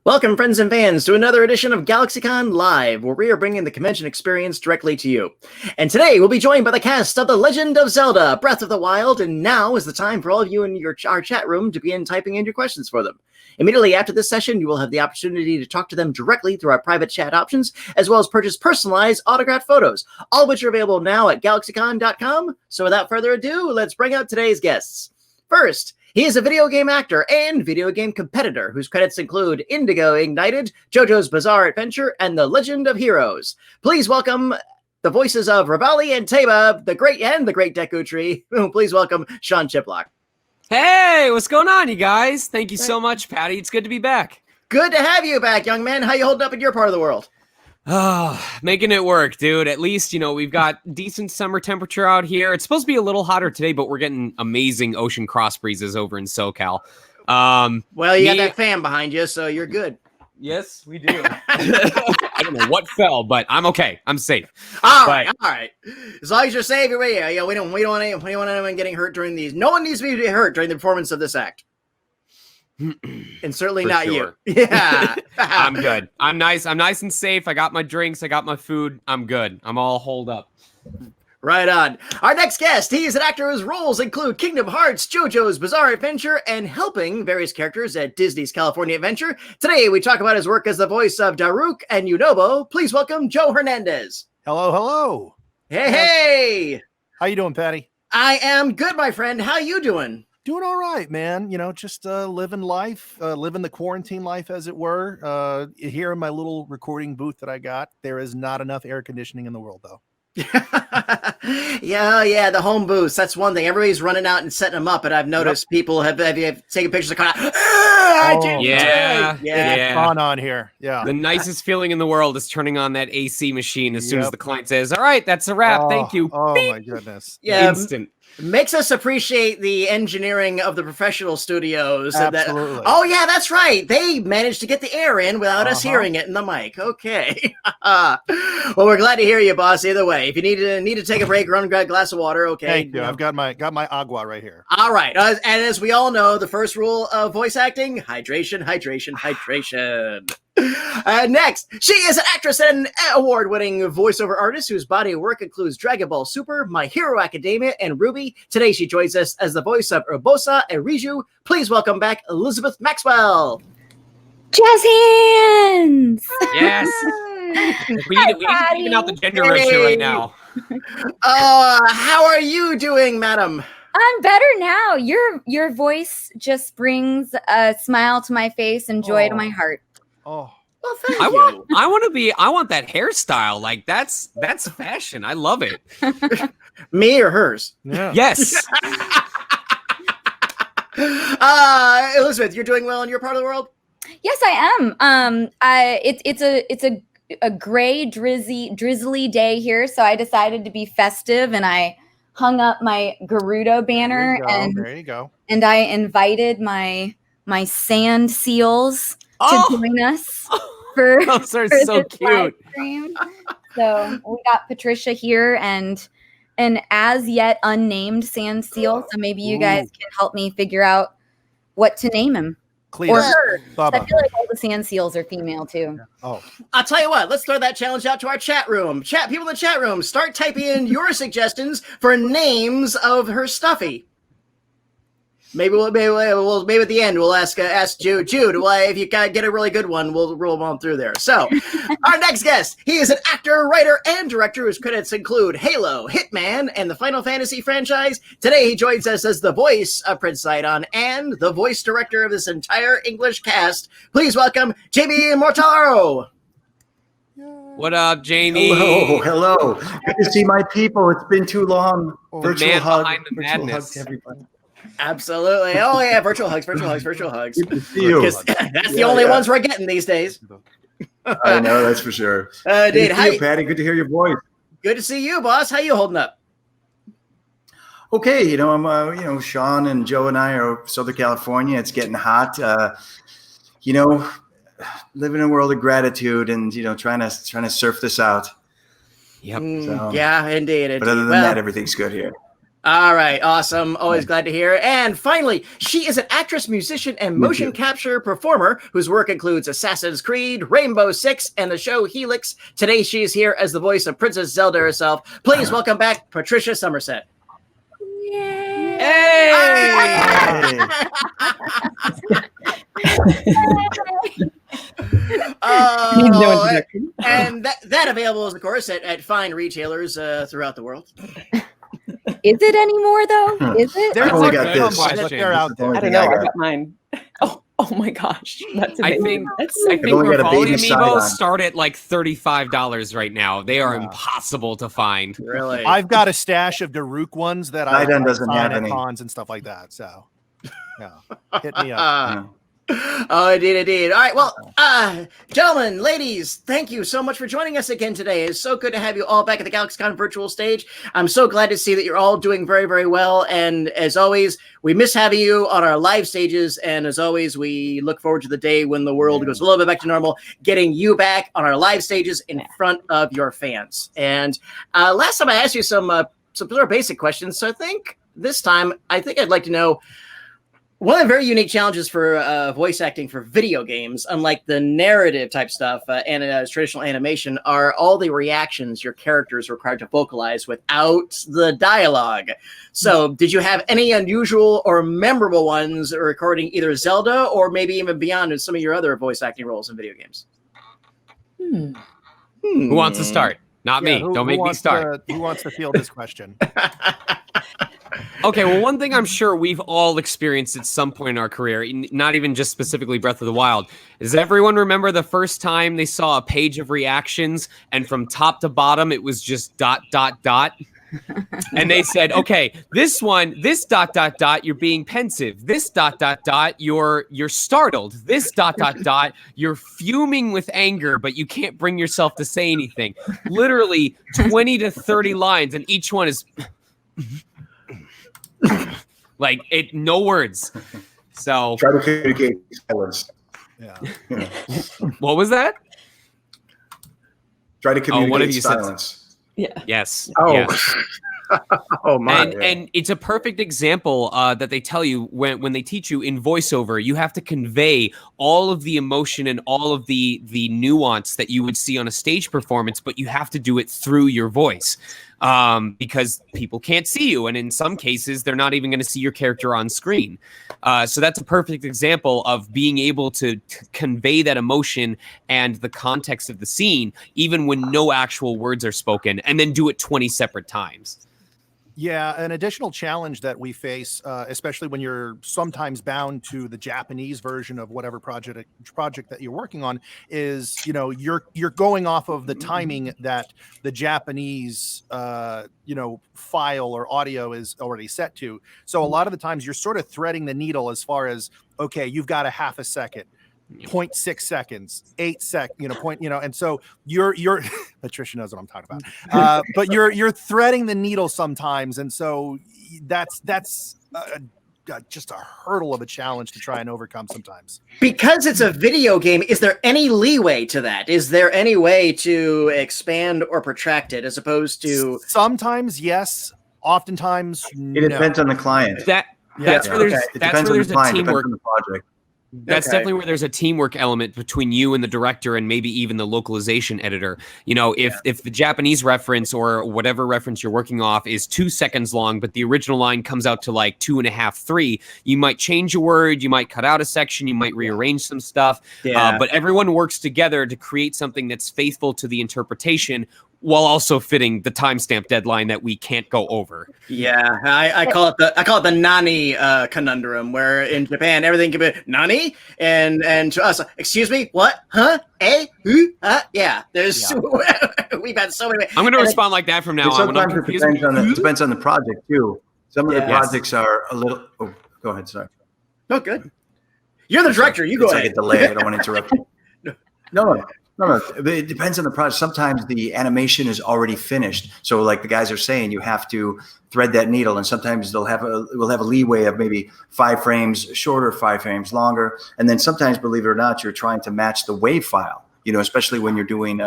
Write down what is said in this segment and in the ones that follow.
Welcome, friends and fans, to another edition of GalaxyCon Live, where we are bringing the convention experience directly to you. And today, we'll be joined by the cast of The Legend of Zelda, Breath of the Wild, and now is the time for all of you in our chat room to begin typing in your questions for them. Immediately after this session, you will have the opportunity to talk to them directly through our private chat options, as well as purchase personalized autographed photos, all of which are available now at GalaxyCon.com. So without further ado, let's bring out today's guests. First, he is a video game actor and video game competitor whose credits include Indigo Ignited, JoJo's Bizarre Adventure, and The Legend of Heroes. Please welcome the voices of Revali and Teba, the great Deku Tree. Please welcome Sean Chiplock. Hey, what's going on, you guys? Thank you so much, Patty. It's good to be back. Good to have you back, young man. How you holding up in your part of the world? Oh, making it work, dude. At least, we've got decent summer temperature out here. It's supposed to be a little hotter today, but we're getting amazing ocean cross breezes over in SoCal. Well, you got that fan behind you, so you're good. Yes, we do. I don't know what fell, but I'm okay. I'm safe. All right. As long as you're safe, we don't want anyone getting hurt during these. No one needs to be hurt during the performance of this act. And certainly not you. Yeah. I'm good. I'm nice and safe. I got my drinks. I got my food. I'm good. I'm all holed up. Right on. Our next guest, he is an actor whose roles include Kingdom Hearts, JoJo's Bizarre Adventure, and helping various characters at Disney's California Adventure. Today, we talk about his work as the voice of Daruk and Yunobo. Please welcome Joe Hernandez. Hello. Hey. How you doing, Patty? I am good, my friend. How you doing? Doing all right, man. Just living life, living the quarantine life, as it were. Here in my little recording booth that I got, there is not enough air conditioning in the world, though. yeah, the home booths. That's one thing. Everybody's running out and setting them up, and I've noticed people have taken pictures of yeah. Fun on here. Yeah. The nicest feeling in the world is turning on that AC machine as soon as the client says, "All right, that's a wrap. Thank you." Oh my goodness. Yeah. Instant. Makes us appreciate the engineering of the professional studios. Absolutely. Yeah, that's right. They managed to get the air in without us hearing it in the mic. Okay. Well, we're glad to hear you, boss. Either way, if you need to take a break, run grab a glass of water. Okay. Thank you. I've got my agua right here. All right. And as we all know, the first rule of voice acting: hydration. Next, she is an actress and an award-winning voiceover artist whose body of work includes Dragon Ball Super, My Hero Academia, and Ruby. Today, she joins us as the voice of Urbosa and Riju. Please welcome back Elizabeth Maxwell. Jazz hands! Yes. we need to even out the gender ratio right now. How are you doing, madam? I'm better now. Your voice just brings a smile to my face and joy to my heart. Oh, well, thank you. I want that hairstyle. Like that's fashion. I love it. Me or hers? Yeah. Yes. Elizabeth, you're doing well in your part of the world? Yes, I am. It's a gray, drizzly day here, so I decided to be festive, and I hung up my Gerudo banner, there you go. And I invited my sand seals to join us for those are for so this cute. live stream. So we got Patricia here and an as yet unnamed sand seal. So maybe you guys can help me figure out what to name him. Please. Or her. Bubba. I feel like all the sand seals are female too. Oh. I'll tell you what, let's throw that challenge out to our chat room. People in the chat room, start typing in your suggestions for names of her stuffy. Maybe at the end we'll ask Jude. If you get a really good one, we'll roll them on through there. So, our next guest, he is an actor, writer, and director whose credits include Halo, Hitman, and the Final Fantasy franchise. Today, he joins us as the voice of Prince Sidon and the voice director of this entire English cast. Please welcome Jamie Mortellaro. What up, Jamie? Hello. Good to see my people. It's been too long. Virtual hug to everybody. Absolutely. Oh yeah, virtual hugs. Good to see you. That's the only ones we're getting these days. I know, that's for sure. Dude, good to see you, Patty. Good to hear your voice. Good to see you, boss. How you holding up? Okay, I'm Sean and Joe and I are Southern California. It's getting hot. Living in a world of gratitude and trying to surf this out. Yep. Yeah, indeed. But other than that, everything's good here. All right, awesome. Always glad to hear. And finally, she is an actress, musician, and motion capture performer whose work includes Assassin's Creed, Rainbow Six, and the show Helix. Today, she is here as the voice of Princess Zelda herself. Please welcome back Patricia Summersett. Yay! Hey! And that available is, of course, at fine retailers throughout the world. Is it anymore though? Is it? They're only like got this. but they're out there. I don't know. I got mine. Oh my gosh, that's amazing. I think only got a Revali baby amiibos Sidon. start at like $35 right now. They are impossible to find. Really? I've got a stash of Daruk ones that I Sidon doesn't have at any. cons and stuff like that. So, yeah, hit me up. Oh, indeed. All right, well, gentlemen, ladies, thank you so much for joining us again today. It's so good to have you all back at the GalaxyCon virtual stage. I'm so glad to see that you're all doing very, very well. And as always, we miss having you on our live stages. And as always, we look forward to the day when the world goes a little bit back to normal, getting you back on our live stages in front of your fans. And last time I asked you some sort of basic questions. So I think this time, I'd like to know, one of the very unique challenges for voice acting for video games, unlike the narrative type stuff and traditional animation, are all the reactions your characters are required to vocalize without the dialogue. So did you have any unusual or memorable ones recording either Zelda or maybe even beyond in some of your other voice acting roles in video games? Who wants to start? Not me. Don't make me start. Who wants to field this question? Okay, well, one thing I'm sure we've all experienced at some point in our career, not even just specifically Breath of the Wild, does everyone remember the first time they saw a page of reactions and from top to bottom it was just ... And they said, okay, this one, this ... you're being pensive. This ... you're startled. This ... you're fuming with anger, but you can't bring yourself to say anything. Literally 20 to 30 lines, and each one is like no words. So Try to communicate silence. Yeah. What was that? Try to communicate one of you said silence. Yeah. Yes. Oh. Yes. Oh my! And it's a perfect example that they tell you when they teach you in voiceover. You have to convey all of the emotion and all of the nuance that you would see on a stage performance, but you have to do it through your voice because people can't see you, and in some cases, they're not even going to see your character on screen. So that's a perfect example of being able to convey that emotion and the context of the scene, even when no actual words are spoken, and then do it 20 separate times. Yeah, an additional challenge that we face, especially when you're sometimes bound to the Japanese version of whatever project that you're working on, is you're going off of the timing that the Japanese file or audio is already set to. So a lot of the times you're sort of threading the needle as far as, okay, you've got a half a second. 0.6 seconds, 8 and so you're Patricia knows what I'm talking about, but you're threading the needle sometimes, and so that's just a hurdle of a challenge to try and overcome sometimes. Because it's a video game, is there any leeway to that? Is there any way to expand or protract it as opposed to sometimes yes, oftentimes It depends on the client. That's where there's a teamwork. Depends on the project. That's definitely where there's a teamwork element between you and the director and maybe even the localization editor. If the Japanese reference or whatever reference you're working off is 2 seconds long, but the original line comes out to like 2.5, 3, you might change a word, you might cut out a section, you might rearrange some stuff. But everyone works together to create something that's faithful to the interpretation while also fitting the timestamp deadline that we can't go over. Yeah, I call it the nani conundrum, where in Japan everything can be nani, and to us, excuse me, what, huh, who, yeah. There's we've had so many. I'm going to respond like that from now on. When I'm Sometimes it depends on the project too. Some of the projects are a little. Oh, go ahead, sorry. Oh, good. You're the director. You go ahead. Like a delay. I don't want to interrupt you. No. It depends on the project. Sometimes the animation is already finished. So like the guys are saying, you have to thread that needle, and sometimes we'll have a leeway of maybe 5 frames shorter, 5 frames longer. And then sometimes, believe it or not, you're trying to match the WAV file, especially when you're doing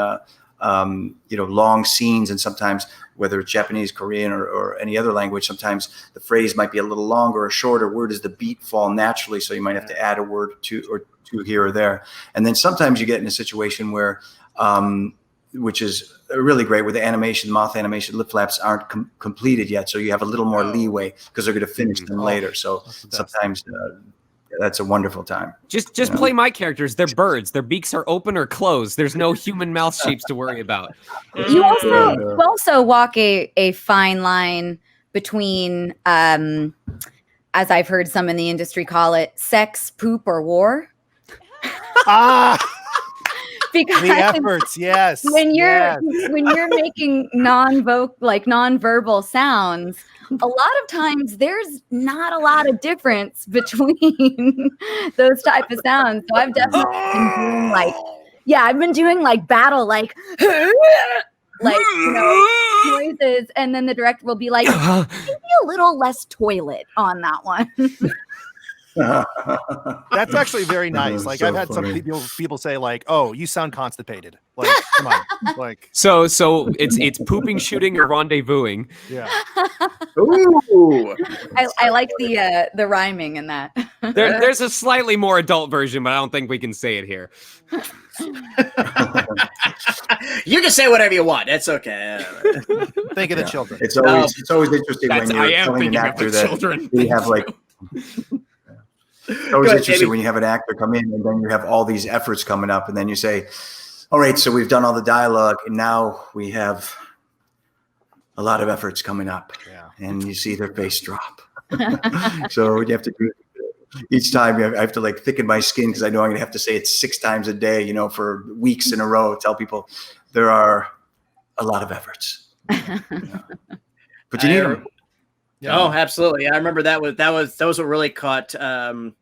long scenes, and sometimes whether it's Japanese, Korean, or any other language, sometimes the phrase might be a little longer or shorter. Where does the beat fall naturally? So you might have to add a word or two here or there. And then sometimes you get in a situation where, which is really great, where the animation, mouth animation, lip flaps aren't completed yet. So you have a little more leeway because they're going to finish them later. So sometimes that's a wonderful time. Just play my characters. They're birds. Their beaks are open or closed. There's no human mouth shapes to worry about. You also walk a fine line between, as I've heard some in the industry call it, sex, poop, or war. Because the efforts, yes. When you're making non-verbal sounds, a lot of times there's not a lot of difference between those type of sounds. So I've definitely been doing battle noises, and then the director will be like, maybe a little less toilet on that one. That's actually very nice. Like, I've had funny. some people say like, "Oh, you sound constipated." Like, come on. Like, so it's pooping, shooting, or rendezvousing. yeah. Ooh. I like the rhyming in that. There's a slightly more adult version, but I don't think we can say it here. You can say whatever you want. That's okay. Think of the children. It's always interesting when I you're am telling an thinking of actor the that children. you have it's always ahead, interesting Jamie. when you have an actor come in and then you have all these efforts coming up, and then you say, all right, so we've done all the dialogue and now we have a lot of efforts coming up. Yeah. And you see their face drop. So you have to do each time. I have to thicken my skin because I know I'm going to have to say it 6 times a day, for weeks in a row. Tell people there are a lot of efforts. But you need them. Yeah. Oh, absolutely. I remember that was what really caught. Kevin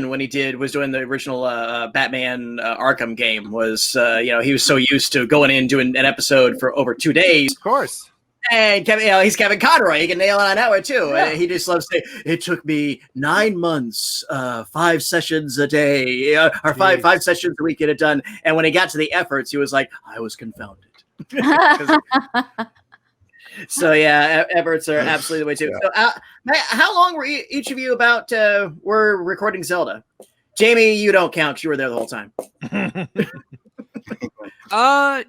when he was doing the original Batman Arkham game. Was he was so used to going in doing an episode for over 2 days. Of course. And Kevin, he's Kevin Conroy. He can nail it on that one too. Yeah. He just loves to say, it took me 9 months, 5 sessions a day, or five sessions a week get it done. And when he got to the efforts, he was like, I was confounded. So yeah, efforts are absolutely the way too. Yeah. So how long were each of you were recording Zelda? Jamie, you don't count. You were there the whole time.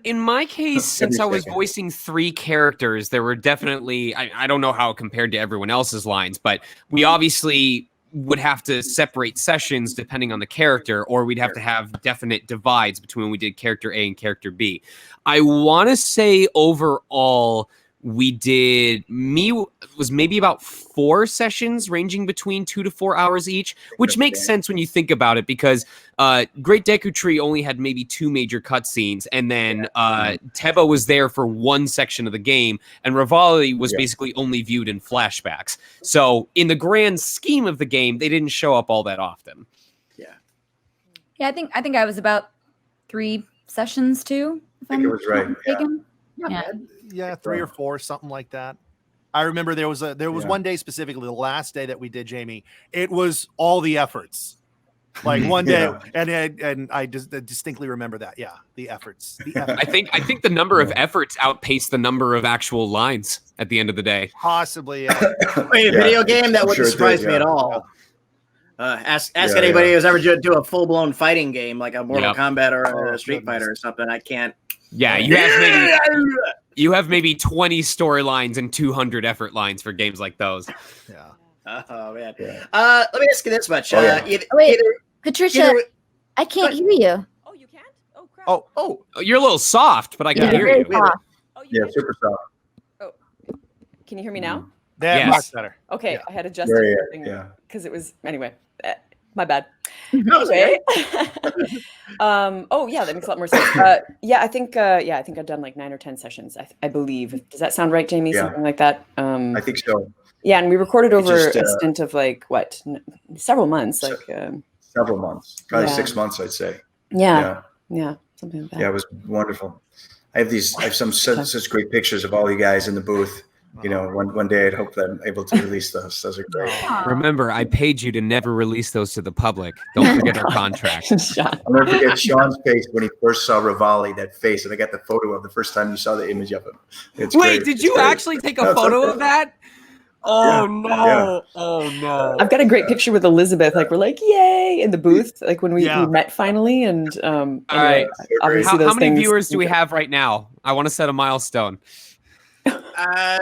In my case, since I was voicing 3 characters, there were definitely, I don't know how it compared to everyone else's lines, but we obviously would have to separate sessions depending on the character, or we'd have to have definite divides between when we did character A and character B. I want to say overall, maybe about 4 sessions ranging between 2 to 4 hours each, which makes sense when you think about it, because Great Deku Tree only had maybe 2 major cutscenes, and then Teba was there for 1 section of the game, and Revali was basically only viewed in flashbacks. So in the grand scheme of the game, they didn't show up all that often. Yeah, I think I was about 3 sessions too. I think it was right. Yeah, 3 or 4, something like that. I remember there was one day specifically, the last day that we did, Jamie. It was all the efforts. Like one day, and I just distinctly remember that. Yeah, the efforts. I think the number of efforts outpaced the number of actual lines at the end of the day. Possibly. A video game that wouldn't surprise me at all. Ask anybody who's ever do a full blown fighting game like a Mortal Kombat or a Street Fighter or something. I can't. Yeah, you have maybe 20 storylines and 200 effort lines for games like those. Yeah. Oh man. Let me ask you this much. Patricia, I can't hear you. Oh, you can't? Oh, crap. Oh, you're a little soft, but I can hear you. Oh, Yeah, super soft. Oh, can you hear me now? That's Yes. much better. Okay, Yeah. I had adjusted because it was anyway. My bad. Anyway. That makes a lot more sense. I think I've done like 9 or 10 sessions. I believe. Does that sound right, Jamie? Yeah. Something like that. I think so. Yeah, and we recorded over just, a stint of several months. Several months, probably 6 months, I'd say. Yeah, something like that. Yeah, it was wonderful. I have some such great pictures of all you guys in the booth one day I'd hope that I'm able to release those. Those are great. Remember, I paid you to never release those to the public. Don't forget our contract. I'll never forget Sean's face when he first saw Revali, that face, and I got the photo of the first time you saw the image of him. It's Wait, great. did It's you great. actually take a photo of that? Oh, Yeah, no. yeah. Oh, no. I've got a great picture with Elizabeth. Like we're like, yay, in the booth, like when we met finally. And All right. obviously How those many things- viewers do we have right now? I want to set a milestone. I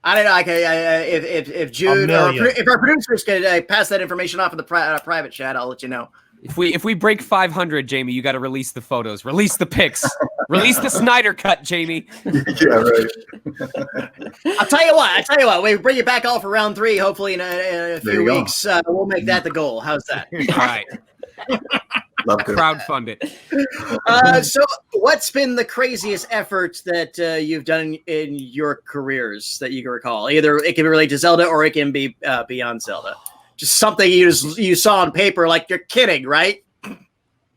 don't know. If Jude or if our producers could pass that information off in the private chat, I'll let you know. If we break 500, Jamie, you got to release the photos, release the pics, release the Snyder cut, Jamie. Yeah, right. I'll tell you what. We bring you back all for round 3. Hopefully in a few weeks. We'll make that the goal. How's that? All right. Love it. Crowdfund it. So, what's been the craziest effort that you've done in your careers that you can recall? Either it can be related to Zelda or it can be beyond Zelda. Just something you saw on paper, like you're kidding, right?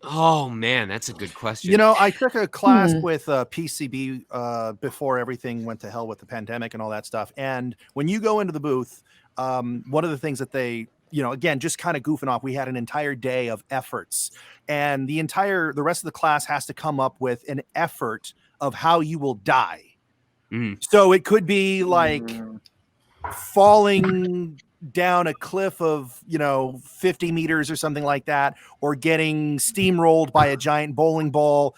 Oh man, that's a good question. I took a class with PCB before everything went to hell with the pandemic and all that stuff. And when you go into the booth, one of the things that they, again, just kind of goofing off, we had an entire day of efforts, and the rest of the class has to come up with an effort of how you will die. So it could be like falling down a cliff of 50 meters or something like that, or getting steamrolled by a giant bowling ball,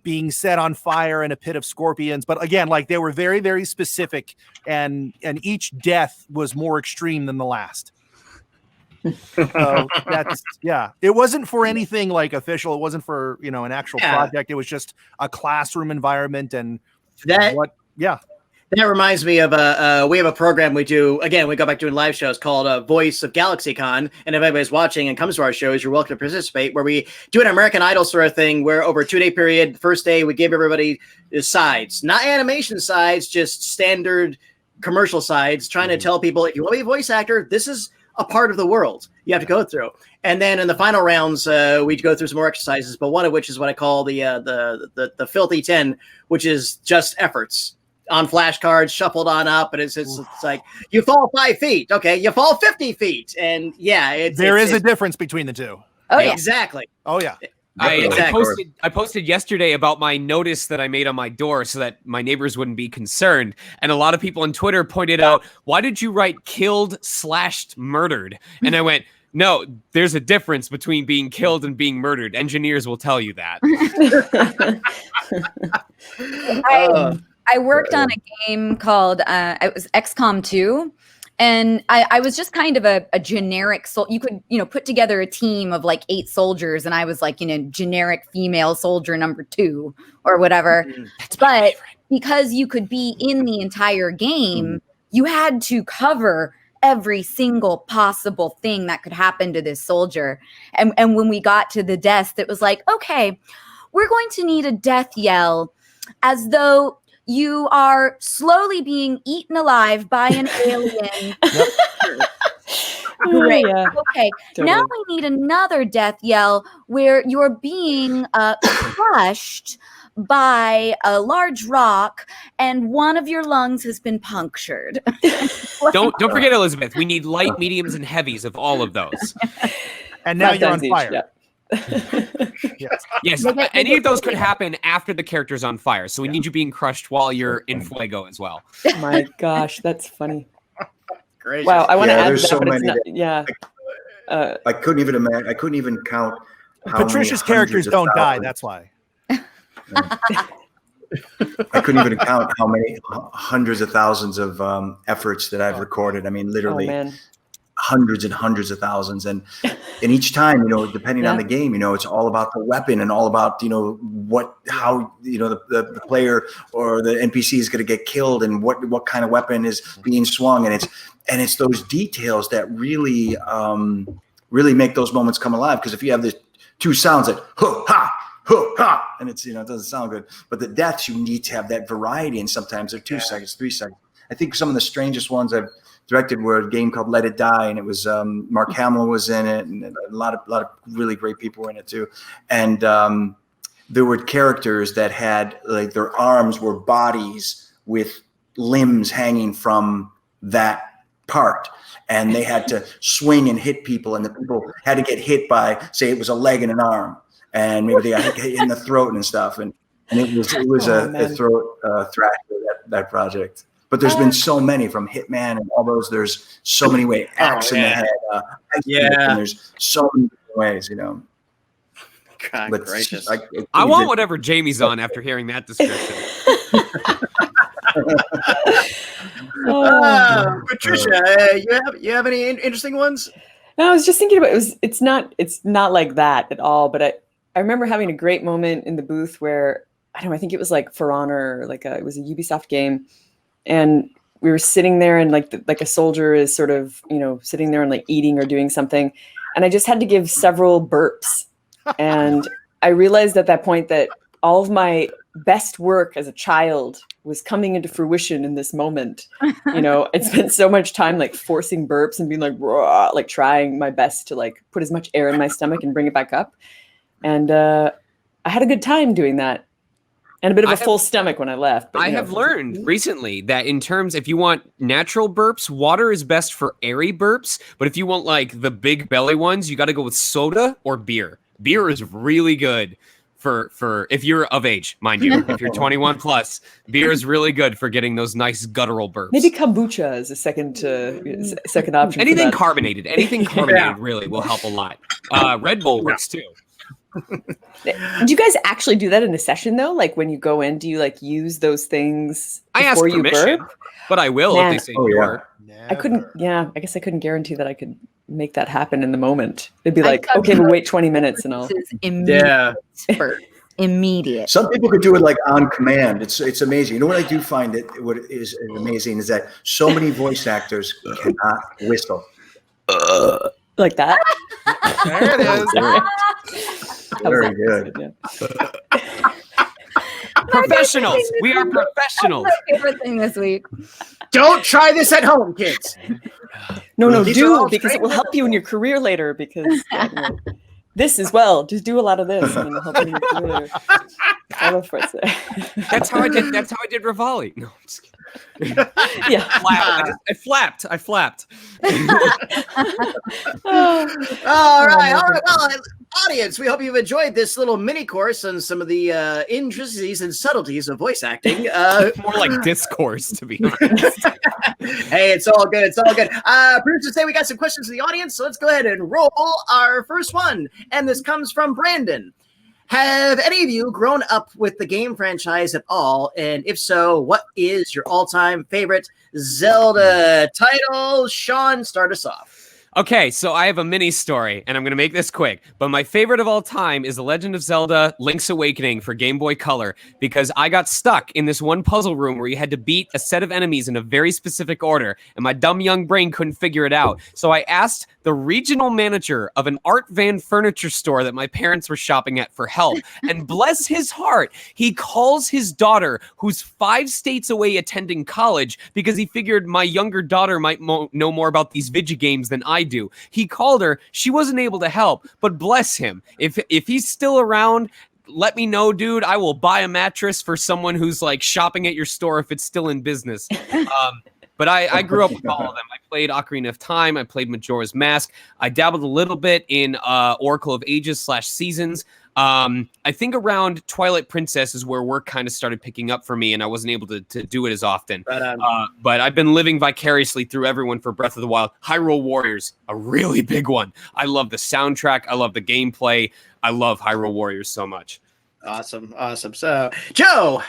being set on fire in a pit of scorpions. But again, like they were very, very specific, and each death was more extreme than the last. So it wasn't for anything like official. It wasn't for an actual project. It was just a classroom environment, and that reminds me of we have a program we do. Again, we go back doing live shows called Voice of GalaxyCon. And if anybody's watching and comes to our shows, you're welcome to participate, where we do an American Idol sort of thing where over a 2-day period, the first day we give everybody sides, not animation sides, just standard commercial sides, trying to tell people, if you want to be a voice actor, this is a part of the world you have to go through. And then in the final rounds, we go through some more exercises, but one of which is what I call the filthy 10, which is just efforts on flashcards shuffled on up, and it's like you fall 5 feet, okay, you fall 50 feet, and there is a difference between the two. Oh yeah, exactly. Oh yeah. I posted yesterday about my notice that I made on my door so that my neighbors wouldn't be concerned. And a lot of people on Twitter pointed out, why did you write killed/murdered? And I went, no, there's a difference between being killed and being murdered. Engineers will tell you that. I worked on a game called it was XCOM 2. And I was just kind of a generic you could, put together a team of like 8 soldiers, and I was like, generic female soldier number 2 or whatever. But because you could be in the entire game, you had to cover every single possible thing that could happen to this soldier. And when we got to the desk, it was like, okay, we're going to need a death yell as though you are slowly being eaten alive by an alien. Great. Yeah. Okay. Totally. Now we need another death yell where you're being crushed by a large rock and one of your lungs has been punctured. Don't forget, Elizabeth. We need light, mediums, and heavies of all of those. And now you're on fire. Yeah. Yes, any of those could happen after the character's on fire. So we need you being crushed while you're in fuego as well. My gosh, that's funny. Great. Wow, I want to add there's that, so but many it's not, I couldn't even imagine. I couldn't even count. How Patricia's many characters don't die. thousands- That's why. I couldn't even count how many hundreds of thousands of efforts that I've recorded. I mean, literally hundreds and hundreds of thousands. And each time, depending on the game, it's all about the weapon and all about, how the player or the NPC is going to get killed and what kind of weapon is being swung. And it's those details that really, really make those moments come alive. Because if you have the 2 sounds like, huh, ha, huh, ha, and it's, it doesn't sound good, but the deaths, you need to have that variety. And sometimes they're 2 seconds, 3 seconds. I think some of the strangest ones I've directed were a game called Let It Die, and it was Mark Hamill was in it, and a lot of really great people were in it too. And there were characters that had like their arms were bodies with limbs hanging from that part. And they had to swing and hit people, and the people had to get hit by, say, it was a leg and an arm, and maybe they got hit in the throat and stuff. And it was a throat thrasher, that project. But there's been so many, from Hitman and all those. There's so many ways. Axe in the head. And there's so many different ways, you know. God but gracious. I want whatever Jamie's on after hearing that description. Patricia, you have any interesting ones? No, I was just thinking about it. It's not like that at all. But I remember having a great moment in the booth where I think it was like For Honor, it was a Ubisoft game, and we were sitting there, and like a soldier is sort of sitting there and like eating or doing something, and I just had to give several burps, and I realized at that point that all of my best work as a child was coming into fruition in this moment. I'd spent so much time like forcing burps and being like, raw, like trying my best to like put as much air in my stomach and bring it back up. And I had a good time doing that. And a bit of a full stomach when I left. But, I have learned recently that in terms, if you want natural burps, water is best for airy burps. But if you want like the big belly ones, you got to go with soda or beer. Beer is really good for if you're of age, mind you. If you're 21 plus, beer is really good for getting those nice guttural burps. Maybe kombucha is a second option. Anything carbonated really will help a lot. Red Bull works too. Do you guys actually do that in a session though? Like when you go in, do you like use those things before you burp? But I will if they say sure. I couldn't. Yeah, I guess I couldn't guarantee that I could make that happen in the moment. It'd be like, okay, we'll wait 20 minutes and I'll. Immediate. Some people could do it like on command. It's amazing. You know what I do find what is amazing is that so many voice actors cannot whistle. Like that. There it is. Very good. Professionals. We are professionals. That's my favorite thing this week. Don't try this at home, kids. No, do, because it will help you in your career later. Because this as well. Just do a lot of this, and it'll help you in your career later. I love Fritz. That's how I did Revali. No, I'm just kidding. Yeah. I flapped. All right. Well, audience, we hope you've enjoyed this little mini course on some of the intricacies and subtleties of voice acting. More like discourse, to be honest. Hey, it's all good. Producers say we got some questions from the audience, so let's go ahead and roll our first one. And this comes from Brandon. Have any of you grown up with the game franchise at all? And if so, what is your all-time favorite Zelda title? Sean, start us off. Okay, so I have a mini story, and I'm going to make this quick. But my favorite of all time is The Legend of Zelda Link's Awakening for Game Boy Color, because I got stuck in this one puzzle room where you had to beat a set of enemies in a very specific order, and my dumb young brain couldn't figure it out. So I asked the regional manager of an Art Van furniture store that my parents were shopping at for help. And bless his heart, he calls his daughter, who's 5 states away attending college, because he figured my younger daughter might know more about these video games than I do. He called her. She wasn't able to help, but bless him. If he's still around, let me know, dude. I will buy a mattress for someone who's like shopping at your store if it's still in business. But I grew up with all of them. I played Ocarina of Time. I played Majora's Mask. I dabbled a little bit in Oracle of Ages / Seasons. I think around Twilight Princess is where work kind of started picking up for me, and I wasn't able to do it as often. But I've been living vicariously through everyone for Breath of the Wild. Hyrule Warriors, a really big one. I love the soundtrack. I love the gameplay. I love Hyrule Warriors so much. Awesome. So, Joe.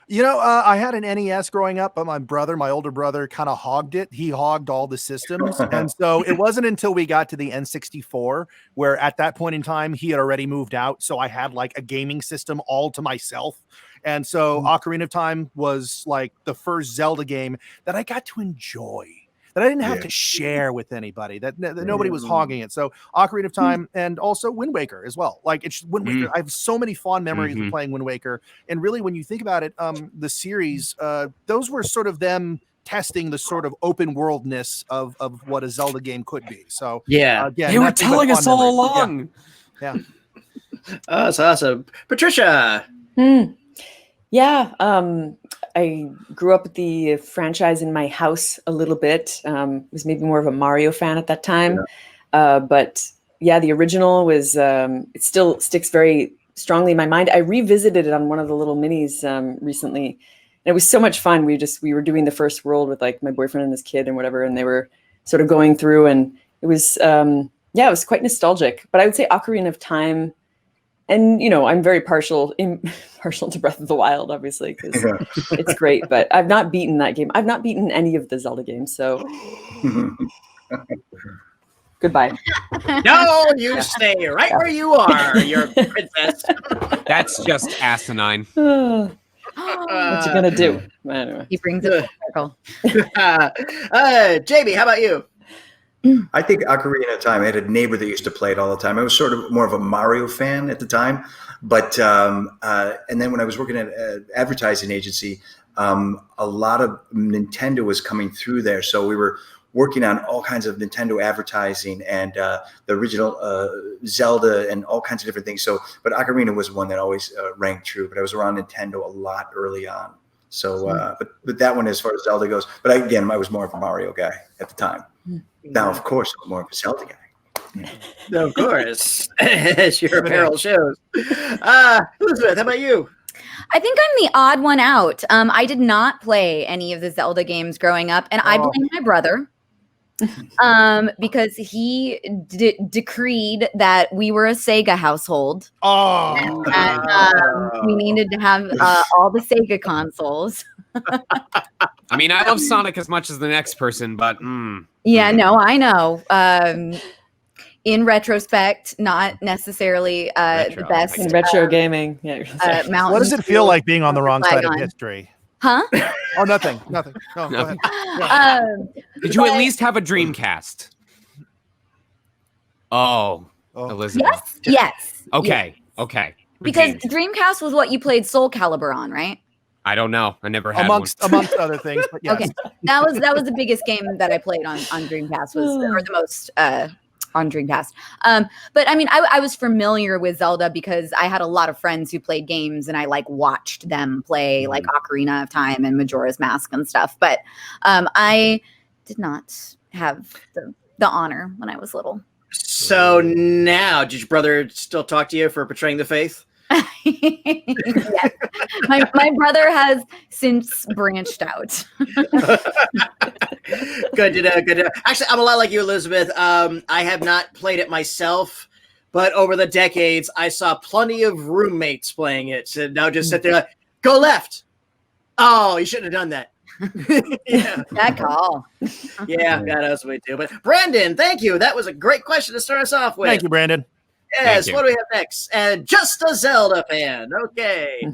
I had an NES growing up, but my older brother kind of hogged it. He hogged all the systems. And so it wasn't until we got to the N64 where at that point in time, he had already moved out. So I had like a gaming system all to myself. And so Ocarina of Time was like the first Zelda game that I got to enjoy, that I didn't have to share with anybody, that nobody was hogging it. So Ocarina of Time and also Wind Waker as well. Like it's Wind Waker. I have so many fond memories of playing Wind Waker. And really, when you think about it, the series, those were sort of them testing the sort of open worldness of what a Zelda game could be. So again, they were telling us all along. Yeah. That's awesome. Patricia. Yeah. I grew up with the franchise in my house a little bit. Was maybe more of a Mario fan at that time. But yeah, the original was, it still sticks very strongly in my mind. I revisited it on one of the little minis recently. And it was so much fun. We were doing the first world with like my boyfriend and his kid and whatever, and they were sort of going through, and it was, it was quite nostalgic. But I would say Ocarina of Time, and I'm very partial to Breath of the Wild, obviously, because it's great. But I've not beaten that game. I've not beaten any of the Zelda games, so goodbye. No, you stay right where you are. You're a princess. That's just asinine. What you gonna do? Anyway. He brings it full circle. Jamie, how about you? I think Ocarina of Time. I had a neighbor that used to play it all the time. I was sort of more of a Mario fan at the time, but and then when I was working at an advertising agency, a lot of Nintendo was coming through there. So we were working on all kinds of Nintendo advertising and the original Zelda and all kinds of different things. So, but Ocarina was one that always rang true. But I was around Nintendo a lot early on. So, but that one, as far as Zelda goes, but again, I was more of a Mario guy at the time. Now, of course, I'm more of a Zelda guy. Of course, as your apparel shows. Elizabeth, how about you? I think I'm the odd one out. I did not play any of the Zelda games growing up, and I blame my brother because he decreed that we were a Sega household. And that, we needed to have all the Sega consoles. I mean, I love Sonic as much as the next person, but yeah, no, I know. In retrospect, not necessarily the best. In retro gaming, what does it feel like being on the wrong side of history? Huh? Oh, nothing. No, go ahead. Did you at least have a Dreamcast? Oh. Elizabeth. Yes. Okay. Yes. Okay. Because Dreamcast was what you played Soul Calibur on, right? I don't know. I never had amongst other things. But yes. Okay, that was the biggest game that I played on Dreamcast, or the most on Dreamcast. But I mean, I was familiar with Zelda because I had a lot of friends who played games, and I like watched them play like Ocarina of Time and Majora's Mask and stuff. But I did not have the honor when I was little. So now, did your brother still talk to you for betraying the faith? Yes. My brother has since branched out. Good to know. Good to know. Actually, I'm a lot like you, Elizabeth. I have not played it myself, but over the decades, I saw plenty of roommates playing it. So now just sit there like, go left. Oh, you shouldn't have done that. Yeah. That call. Yeah, that was way too. But Brandon, thank you. That was a great question to start us off with. Thank you, Brandon. Yes, what do we have next? Just a Zelda fan. Okay.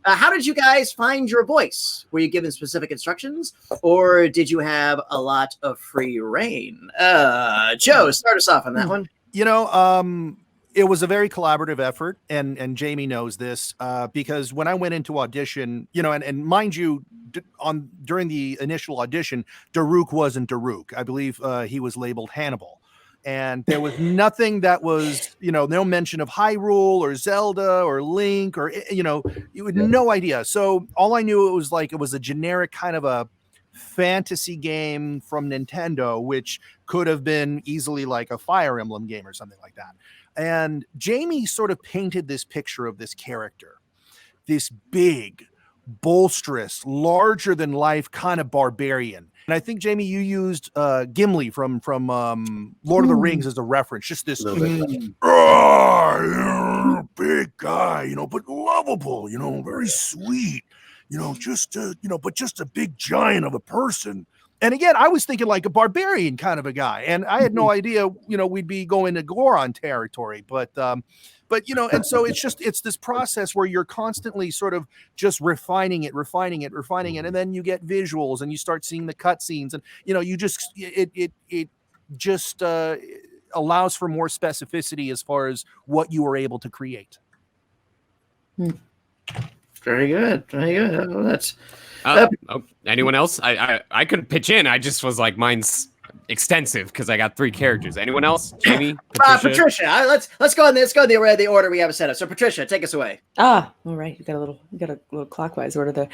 How did you guys find your voice? Were you given specific instructions, or did you have a lot of free reign? Joe, start us off on that one. It was a very collaborative effort, and Jamie knows this because when I went into audition, and mind you, during the initial audition, Daruk wasn't Daruk. I believe he was labeled Hannibal. And there was nothing that was, no mention of Hyrule or Zelda or Link or, you had no idea. So all I knew it was a generic kind of a fantasy game from Nintendo, which could have been easily like a Fire Emblem game or something like that. And Jamie sort of painted this picture of this character, this big, bolsterous, larger than life kind of barbarian. And I think, Jamie, you used Gimli from Lord of the Rings as a reference. Just this big guy, but lovable, very sweet, but just a big giant of a person. And again, I was thinking like a barbarian kind of a guy. And I had no idea, we'd be going to Goron territory. But and so it's this process where you're constantly sort of just refining it. And then you get visuals and you start seeing the cutscenes and, it just allows for more specificity as far as what you were able to create. Very good. Very good. Well, that's anyone else? I could pitch in. I just was like, mine's extensive because I got 3 characters. Anyone else? Jamie? Patricia, let's go in the order we have it set up. So Patricia, take us away. All right. You got a little clockwise order there.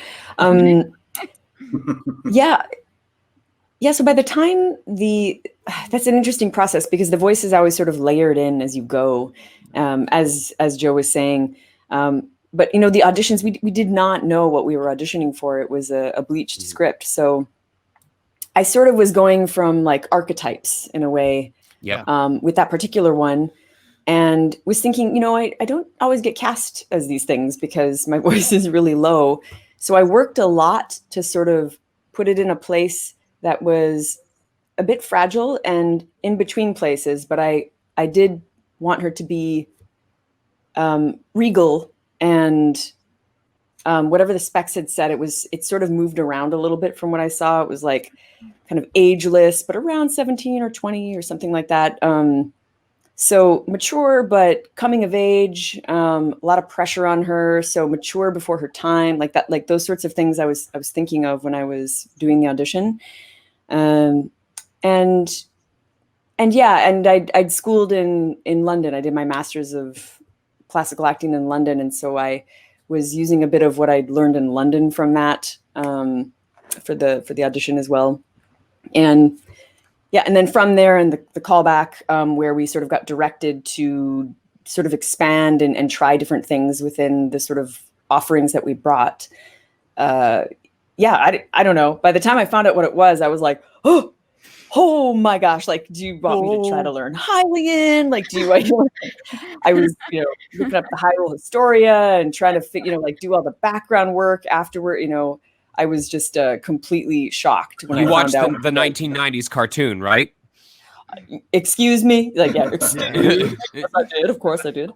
Yeah. So by the time that's an interesting process because the voice is always sort of layered in as you go, as Joe was saying. But the auditions, we did not know what we were auditioning for. It was a bleached script. So I sort of was going from like archetypes in a way, with that particular one, and was thinking, I don't always get cast as these things because my voice is really low. So I worked a lot to sort of put it in a place that was a bit fragile and in between places, but I did want her to be regal and whatever the specs had said, it sort of moved around a little bit from what I saw. It was like kind of ageless, but around 17 or 20 or something like that. So mature, but coming of age, a lot of pressure on her. So mature before her time, like that, like those sorts of things I was thinking of when I was doing the audition. And I'd schooled in London. I did my master's of classical acting in London. And so I was using a bit of what I'd learned in London from that, for the audition as well. And then from there and the callback, where we sort of got directed to sort of expand and try different things within the sort of offerings that we brought. I don't know. By the time I found out what it was, I was like, oh my gosh, like, do you want me to try to learn Hylian? Like, I was, looking up the Hyrule Historia and trying to do all the background work afterward, I was just completely shocked when I watched found out the 1990s cartoon, right? Excuse me, like I did, of course I did.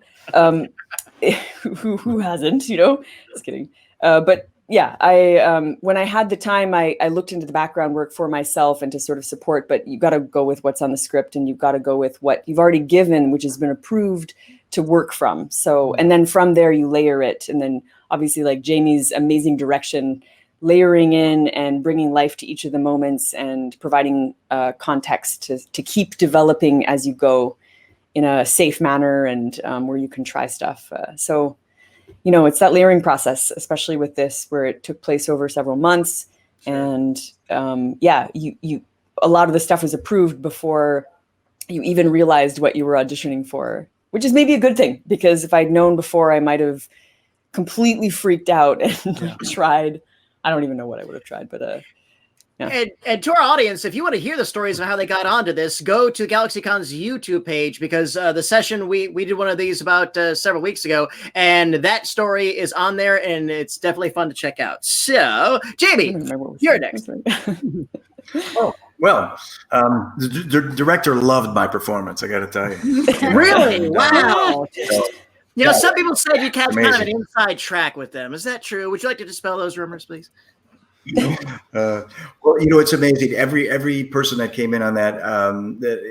Who hasn't? Just kidding. But yeah, I when I had the time, I looked into the background work for myself and to sort of support. But you got to go with what's on the script, and you've got to go with what you've already given, which has been approved to work from. So, and then from there you layer it, and then obviously like Jamie's amazing direction, layering in and bringing life to each of the moments and providing context to keep developing as you go in a safe manner and where you can try stuff. So, it's that layering process, especially with this, where it took place over several months. And you a lot of the stuff was approved before you even realized what you were auditioning for, which is maybe a good thing, because if I'd known before, I might have completely freaked out and tried. I don't even know what I would have tried, but yeah. And to our audience, if you want to hear the stories of how they got onto this, go to GalaxyCon's YouTube page, because the session we did one of these about several weeks ago, and that story is on there, and it's definitely fun to check out. So, Jamie, you're next. The director loved my performance, I got to tell you. Really? Wow. Some people said you had kind of an inside track with them. Is that true? Would you like to dispel those rumors, please? It's amazing. Every person that came in on that,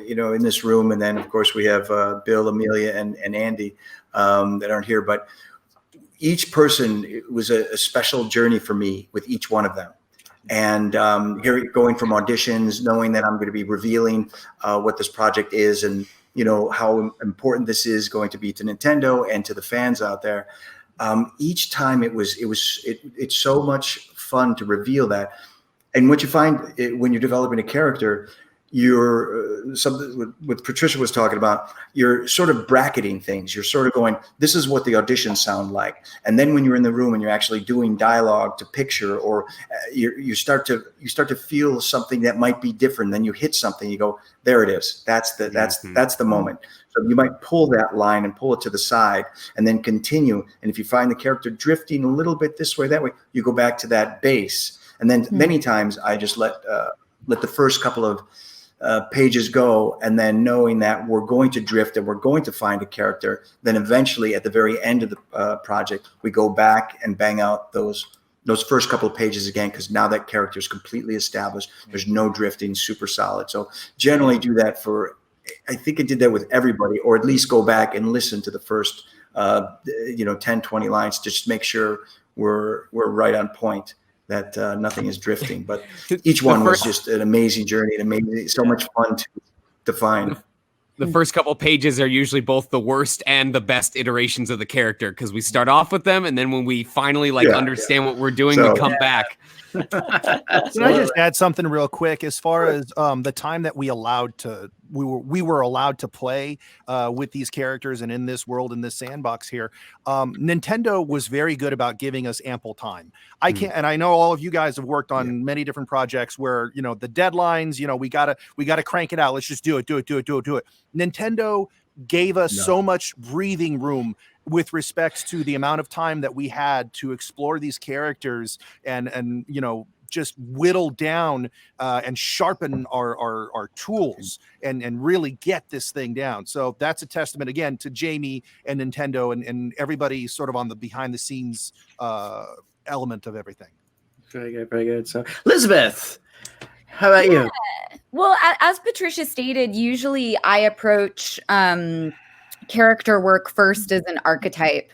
in this room, and then of course we have Bill, Amelia, and Andy that aren't here. But each person, it was a special journey for me with each one of them. And here, going from auditions, knowing that I'm going to be revealing what this project is, and how important this is going to be to Nintendo and to the fans out there. Each time it's so much fun to reveal that. And what you find when you're developing a character, you're something what Patricia was talking about, you're sort of bracketing things. You're sort of going, this is what the auditions sound like. And then when you're in the room and you're actually doing dialogue to picture, or you start to feel something that might be different. Then you hit something, you go, there it is. That's the moment. So you might pull that line and pull it to the side and then continue. And if you find the character drifting a little bit this way, that way, you go back to that base. And then many times I just let the first couple of pages go, and then knowing that we're going to drift and we're going to find a character, then eventually at the very end of the project, we go back and bang out those first couple of pages again, because now that character is completely established. There's no drifting, super solid. So generally do that I think I did that with everybody, or at least go back and listen to the first 10, 20 lines to just make sure we're right on point. that nothing is drifting. But each one was just an amazing journey, and amazing, so much fun to define. The first couple pages are usually both the worst and the best iterations of the character, because we start off with them, and then when we finally understand what we're doing, we come back. Can I just add something real quick? As far as the time that we were allowed to play with these characters and in this world, in this sandbox here, Nintendo was very good about giving us ample time. And I know all of you guys have worked on many different projects where, you know, the deadlines, you know, we gotta crank it out. Let's just do it. Nintendo gave us so much breathing room with respects to the amount of time that we had to explore these characters and you know, just whittle down and sharpen our tools and really get this thing down. So that's a testament again to Jamie and Nintendo and everybody sort of on the behind the scenes element of everything. Very good, very good. So Elizabeth, how about you? Well, as Patricia stated, usually I approach character work first as an archetype.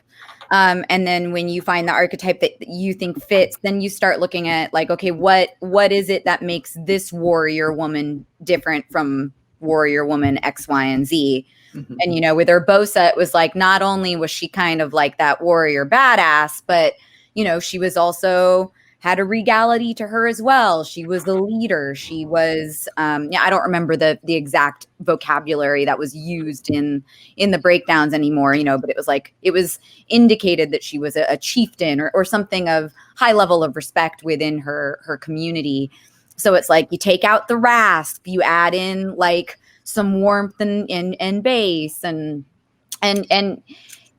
And then when you find the archetype that you think fits, then you start looking at like, okay, what is it that makes this warrior woman different from warrior woman X, Y, and Z? Mm-hmm. And, you know, with Urbosa, it was like, not only was she kind of like that warrior badass, but, you know, she was also had a regality to her as well. She was the leader. She was, I don't remember the exact vocabulary that was used in the breakdowns anymore, you know, but it was like, it was indicated that she was a chieftain or something of high level of respect within her community. So it's like, you take out the rasp, you add in like some warmth and bass and,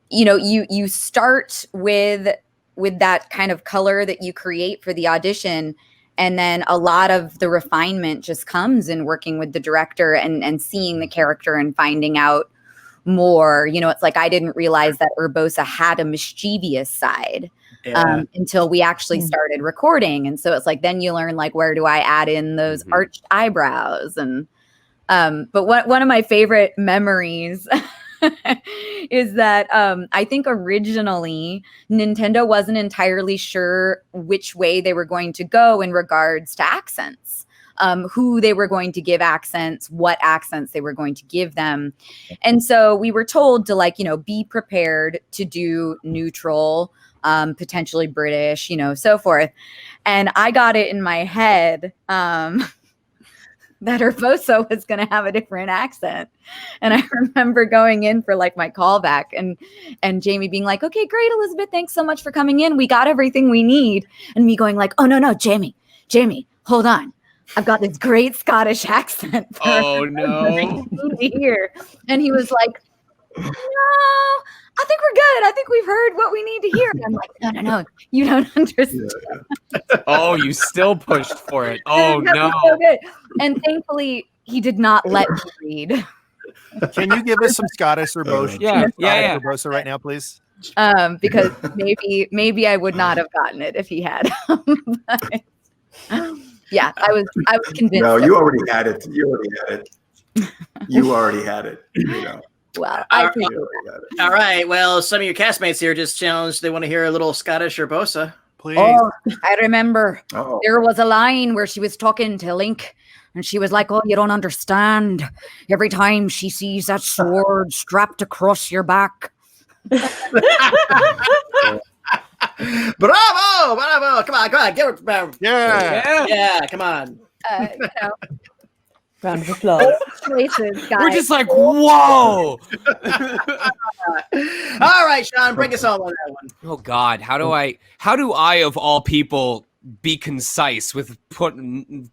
you know, you start with that kind of color that you create for the audition. And then a lot of the refinement just comes in working with the director and seeing the character and finding out more. You know, it's like, I didn't realize that Urbosa had a mischievous side until we actually started recording. And so it's like, then you learn like, where do I add in those arched eyebrows? And, but one of my favorite memories is that I think originally Nintendo wasn't entirely sure which way they were going to go in regards to accents, who they were going to give accents, what accents they were going to give them. And so we were told to like, you know, be prepared to do neutral, potentially British, you know, so forth. And I got it in my head that Urbosa was going to have a different accent. And I remember going in for like my callback and Jamie being like, okay, great, Elizabeth, thanks so much for coming in. We got everything we need. And me going like, oh, no, Jamie, hold on. I've got this great Scottish accent. Oh, no. Here. And he was like, no, I think we're good. I think we've heard what we need to hear. And I'm like, no, you don't understand. Oh, you still pushed for it. Oh, no. So good. And thankfully, he did not let me read. Can you give us some Scottish Urbosa? Yeah. Urbosa right now, please. Because maybe I would not have gotten it if he had. But, yeah, I was convinced. No, you already had it. You already had it. You know. Well, I appreciate that. All right. Well, some of your castmates here just challenged. They want to hear a little Scottish Urbosa. Please. Oh, I remember there was a line where she was talking to Link and she was like, oh, you don't understand. Every time she sees that sword strapped across your back. Bravo. Come on. Give it. Yeah. Come on. You know. Round of applause. We're just like, whoa. All right, Sean, bring us all on that one. Oh God, how do I of all people be concise with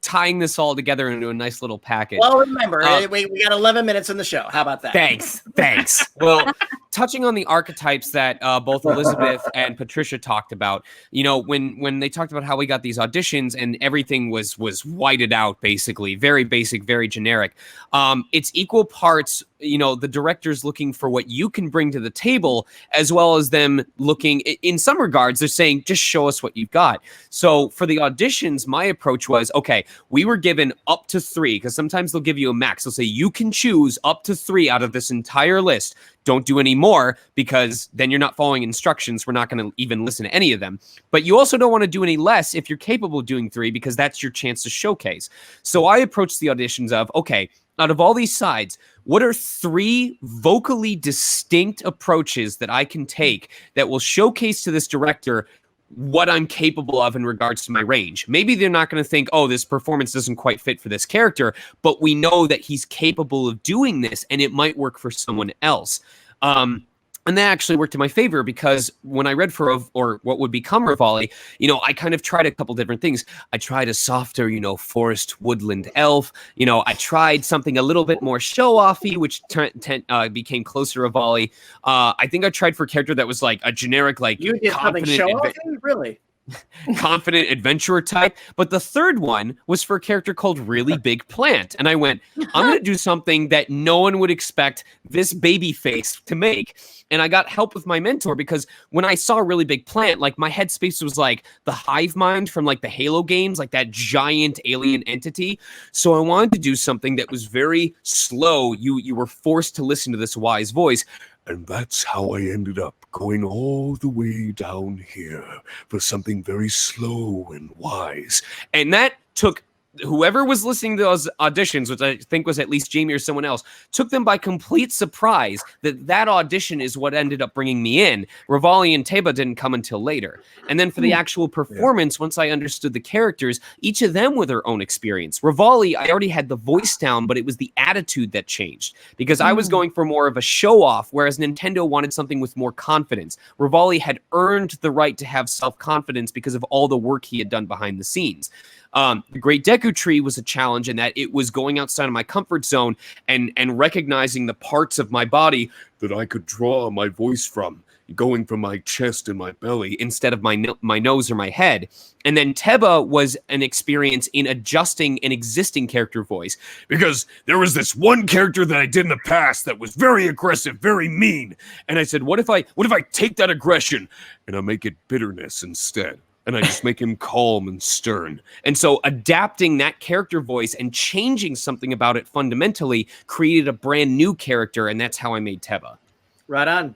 tying this all together into a nice little package? Well, remember, we got 11 minutes in the show. How about that? Thanks. Well, touching on the archetypes that both Elizabeth and Patricia talked about, you know, when they talked about how we got these auditions and everything was whited out, basically very basic, very generic. It's equal parts the director's looking for what you can bring to the table, as well as them looking, in some regards, they're saying, just show us what you've got. So for the auditions, my approach was, okay, we were given up to 3, because sometimes they'll give you a max. They'll say, you can choose up to 3 out of this entire list. Don't do any more, because then you're not following instructions. We're not going to even listen to any of them. But you also don't want to do any less if you're capable of doing 3, because that's your chance to showcase. So I approached the auditions of, okay, out of all these sides, what are 3 vocally distinct approaches that I can take that will showcase to this director what I'm capable of in regards to my range? Maybe they're not going to think, oh, this performance doesn't quite fit for this character, but we know that he's capable of doing this, and it might work for someone else. And that actually worked in my favor, because when I read for or what would become Revali, I kind of tried a couple different things. I tried a softer, forest woodland elf. I tried something a little bit more show-offy, which became closer to Revali. I think I tried for a character that was like a generic, like, You did something show-offy? Really? confident adventurer type. But the third one was for a character called Really Big Plant. And I went, I'm going to do something that no one would expect this baby face to make. And I got help with my mentor, because when I saw Really Big Plant, like, my headspace was like the hive mind from like the Halo games, like that giant alien entity. So I wanted to do something that was very slow. You were forced to listen to this wise voice. And that's how I ended up going all the way down here for something very slow and wise. And that took whoever was listening to those auditions, which I think was at least Jamie or someone else, took them by complete surprise that audition is what ended up bringing me in. Revali and Teba didn't come until later. And then for the actual performance, once I understood the characters, each of them with their own experience. Revali, I already had the voice down, but it was the attitude that changed, because I was going for more of a show-off, whereas Nintendo wanted something with more confidence. Revali had earned the right to have self-confidence because of all the work he had done behind the scenes. The Great Deku Tree was a challenge in that it was going outside of my comfort zone and recognizing the parts of my body that I could draw my voice from, going from my chest and my belly instead of my nose or my head. And then Teba was an experience in adjusting an existing character voice, because there was this one character that I did in the past that was very aggressive, very mean. And I said, what if I take that aggression and I make it bitterness instead? And I just make him calm and stern. And so adapting that character voice and changing something about it fundamentally created a brand new character, and that's how I made Teba. Right on.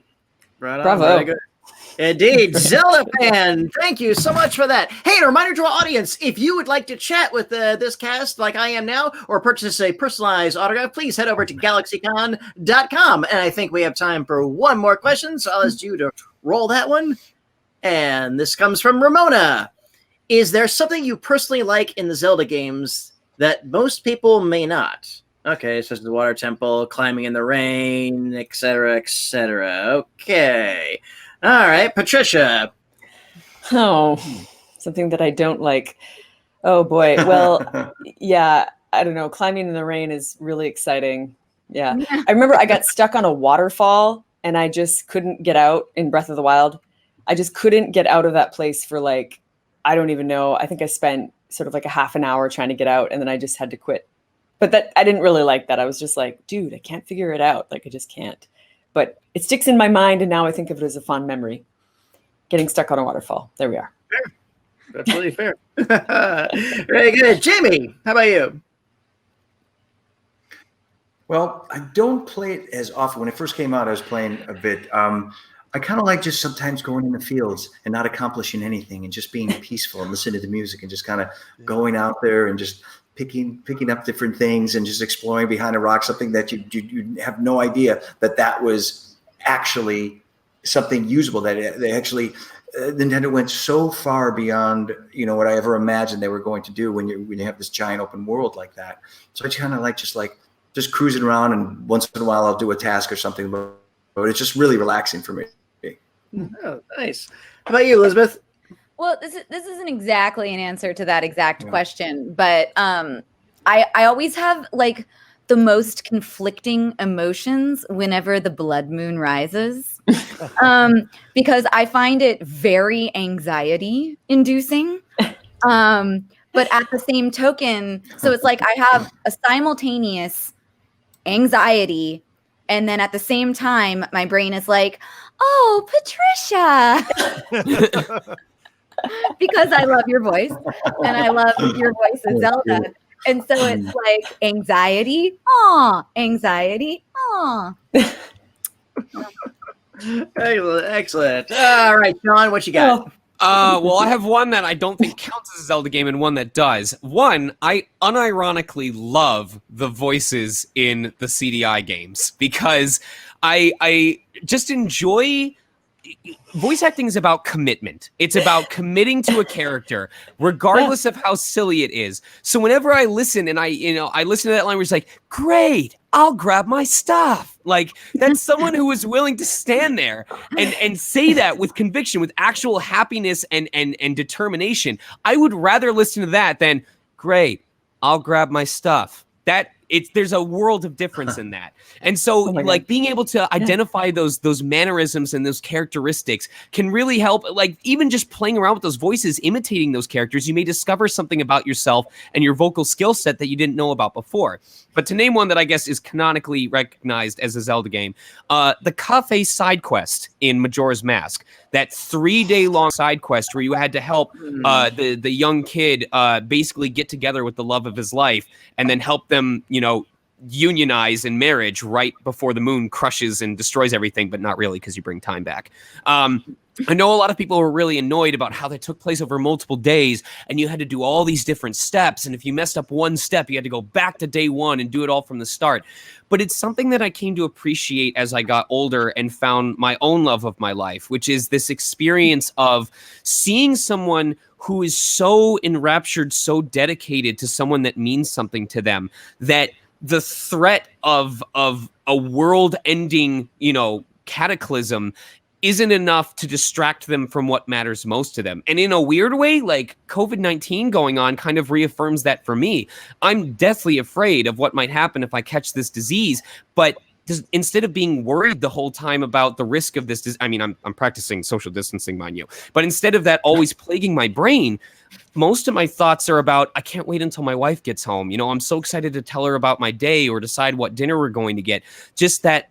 Right on. Bravo. Very good. Indeed. Zelda fan, thank you so much for that. Hey, a reminder to our audience, if you would like to chat with this cast like I am now, or purchase a personalized autograph, please head over to GalaxyCon.com. And I think we have time for one more question, so I'll ask you to roll that one. And this comes from Ramona. Is there something you personally like in the Zelda games that most people may not? Okay, such as the water temple, climbing in the rain, etc., etc. Okay. All right, Patricia. Oh, something that I don't like. Oh, boy. Well, yeah, I don't know. Climbing in the rain is really exciting. Yeah. I remember I got stuck on a waterfall and I just couldn't get out in Breath of the Wild. I just couldn't get out of that place for like, I don't even know. I think I spent sort of like a half an hour trying to get out, and then I just had to quit. But that I didn't really like that. I was just like, dude, I can't figure it out. Like, I just can't. But it sticks in my mind, and now I think of it as a fond memory. Getting stuck on a waterfall. There we are. Fair. That's really fair. Very good. Jamie, how about you? Well, I don't play it as often. When it first came out, I was playing a bit. I kind of like just sometimes going in the fields and not accomplishing anything and just being peaceful and listening to the music and just kind of going out there and just picking up different things and just exploring behind a rock, something that you have no idea that was actually something usable, that they actually Nintendo went so far beyond, what I ever imagined they were going to do when you have this giant open world like that. So I kind of like just cruising around, and once in a while I'll do a task or something, but it's just really relaxing for me. Oh, nice. How about you, Elizabeth? Well, this isn't exactly an answer to that exact question, but I always have like the most conflicting emotions whenever the blood moon rises, because I find it very anxiety inducing. But at the same token, so it's like I have a simultaneous anxiety And then at the same time, my brain is like, oh, Patricia. Because I love your voice and I love your voice as Zelda. And so it's like anxiety, anxiety, Excellent. All right, Sean, what you got? Well, I have one that I don't think counts as a Zelda game and one that does. One, I unironically love the voices in the CDI games because I just enjoy... Voice acting is about commitment. It's about committing to a character, regardless of how silly it is. So whenever I listen and I listen to that line where it's like, great, I'll grab my stuff. Like, that's someone who is willing to stand there and say that with conviction, with actual happiness and determination. I would rather listen to that than, great, I'll grab my stuff. There's a world of difference in that. And so like being able to identify those mannerisms and those characteristics can really help. Like even just playing around with those voices, imitating those characters, you may discover something about yourself and your vocal skill set that you didn't know about before. But to name one that I guess is canonically recognized as a Zelda game, the cafe side quest in Majora's Mask, that 3-day long side quest where you had to help the young kid basically get together with the love of his life and then help them, unionize in marriage right before the moon crushes and destroys everything, but not really because you bring time back. I know a lot of people were really annoyed about how that took place over multiple days and you had to do all these different steps. And if you messed up one step, you had to go back to day one and do it all from the start. But it's something that I came to appreciate as I got older and found my own love of my life, which is this experience of seeing someone who is so enraptured, so dedicated to someone that means something to them, that the threat of a world-ending, cataclysm isn't enough to distract them from what matters most to them. And in a weird way, like COVID-19 going on kind of reaffirms that for me. I'm deathly afraid of what might happen if I catch this disease, but instead of being worried the whole time about the risk of this, I'm practicing social distancing, mind you, but instead of that always plaguing my brain, most of my thoughts are about, I can't wait until my wife gets home. I'm so excited to tell her about my day or decide what dinner we're going to get. Just that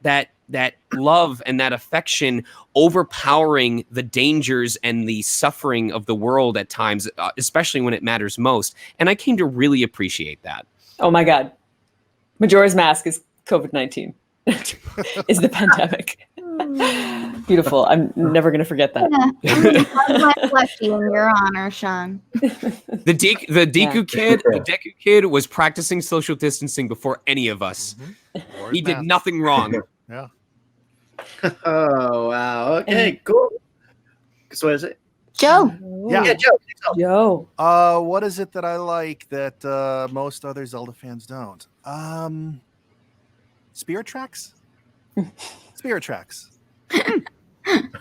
love and that affection overpowering the dangers and the suffering of the world at times, especially when it matters most. And I came to really appreciate that. Oh my God. Majora's Mask is COVID-19. Is the pandemic. Beautiful. I'm never going to forget that. I'm lucky in your honor, Sean. The Deku kid was practicing social distancing before any of us. Mm-hmm. He did nothing wrong. Yeah. Oh, wow. Okay, cool. So what is it? Joe. Yeah, Joe. Joe. What is it that I like that most other Zelda fans don't? Spirit Tracks? Spirit Tracks.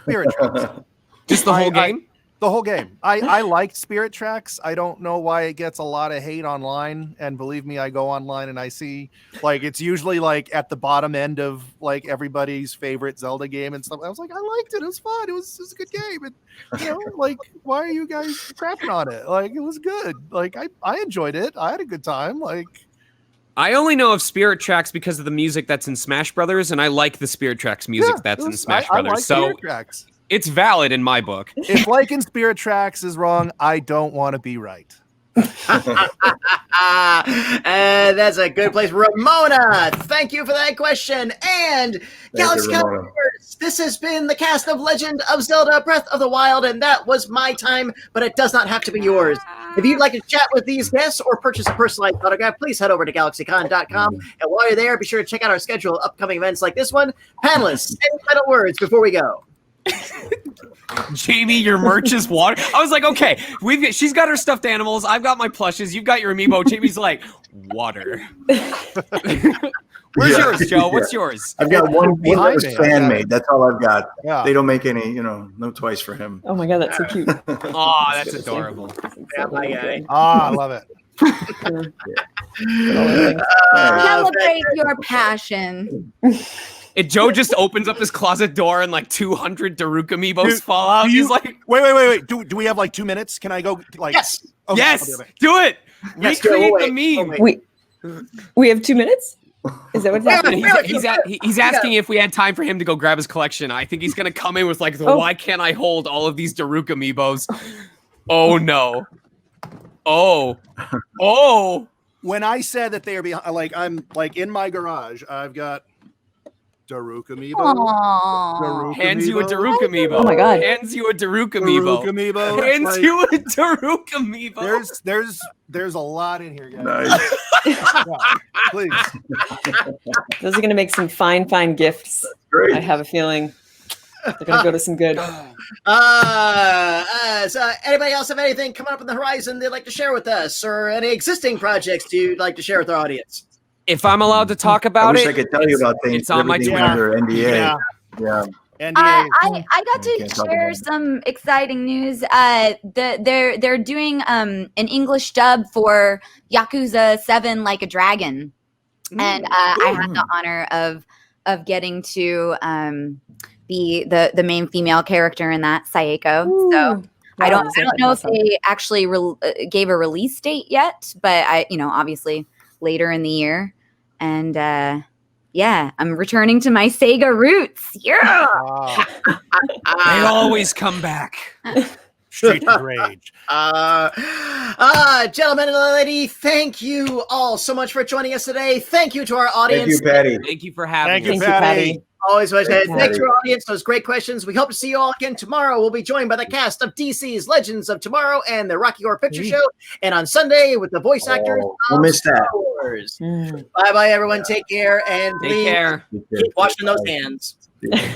Spirit Tracks. Just the whole game? The whole game. I liked Spirit Tracks. I don't know why it gets a lot of hate online. And believe me, I go online and I see it's usually at the bottom end of everybody's favorite Zelda game and stuff. I was like, I liked it. It was fun. It was a good game. And why are you guys crapping on it? It was good. I enjoyed it. I had a good time. I only know of Spirit Tracks because of the music that's in Smash Brothers, and I like the Spirit Tracks music that's in Smash Brothers. I like so Spirit Tracks. It's valid in my book. If liking Spirit Tracks is wrong, I don't want to be right. And that's a good place. Ramona, thank you for that question. And GalaxyCon, this has been the cast of Legend of Zelda Breath of the Wild, and that was my time, but it does not have to be yours. If you'd like to chat with these guests or purchase a personalized autograph, please head over to GalaxyCon.com. And while you're there, be sure to check out our schedule of upcoming events like this one. Panelists, any final words before we go? Jamie, your merch is water. I was like, okay, she's got her stuffed animals. I've got my plushes. You've got your amiibo. Jamie's like, water. Where's yours, Joe? What's yours? I've got one that was fan made. That's all I've got. Yeah. They don't make any, no twice for him. Oh my God, that's so cute. Oh, that's adorable. Yeah, my guy. I love it. Celebrate your passion. Joe just opens up his closet door and 200 Daruk amiibos fall out. He's like, wait. Do we have 2 minutes? Can I go Yes. Okay, yes, do it. Yes, Recreate Joe, the meme. We have 2 minutes? Is that what's happening? He's asking if we had time for him to go grab his collection. I think he's gonna come in with like, why can't I hold all of these Daruk amiibos? Oh no! Oh! When I said that they are behind, like I'm like in my garage, I've got Daruk amiibo. Aww. Daruk Hands you a Daruk amiibo. Oh my God. Hands you a Daruk amiibo. Daruk amiibo. Hands Like, you a Daruk amiibo. there's a lot in here, guys. Nice. Yeah, please. Those are going to make some fine gifts. Great. I have a feeling they're going to go to some good. So anybody else have anything coming up on the horizon they'd like to share with us, or any existing projects you'd like to share with our audience? If I'm allowed to talk I about wish it, I could tell you about things. it's on my everything Twitter. under NDA. Yeah. NDA. I got to Can't talk share about it. some exciting news. They're doing an English dub for Yakuza 7 Like a Dragon, and I had the honor of getting to be the main female character in that, Saeko. So I don't know if they actually gave a release date yet, but obviously later in the year. And yeah, I'm returning to my Sega roots. Yeah. Wow. They always come back. Street of Rage. Gentlemen and lady, thank you all so much for joining us today. Thank you to our Thank audience. you, Patty. Thank you for having Thank us. you, Thank you, Patty. Patty. Always much. Thank you, Thanks to Patty. our audience. Those great questions. We hope to see you all again tomorrow. We'll be joined by the cast of DC's Legends of Tomorrow and the Rocky Horror Picture Show, and on Sunday with the voice actors we'll of miss that. Star Wars. Bye bye, everyone. Take care, and Take please care. keep washing those hands. Yeah.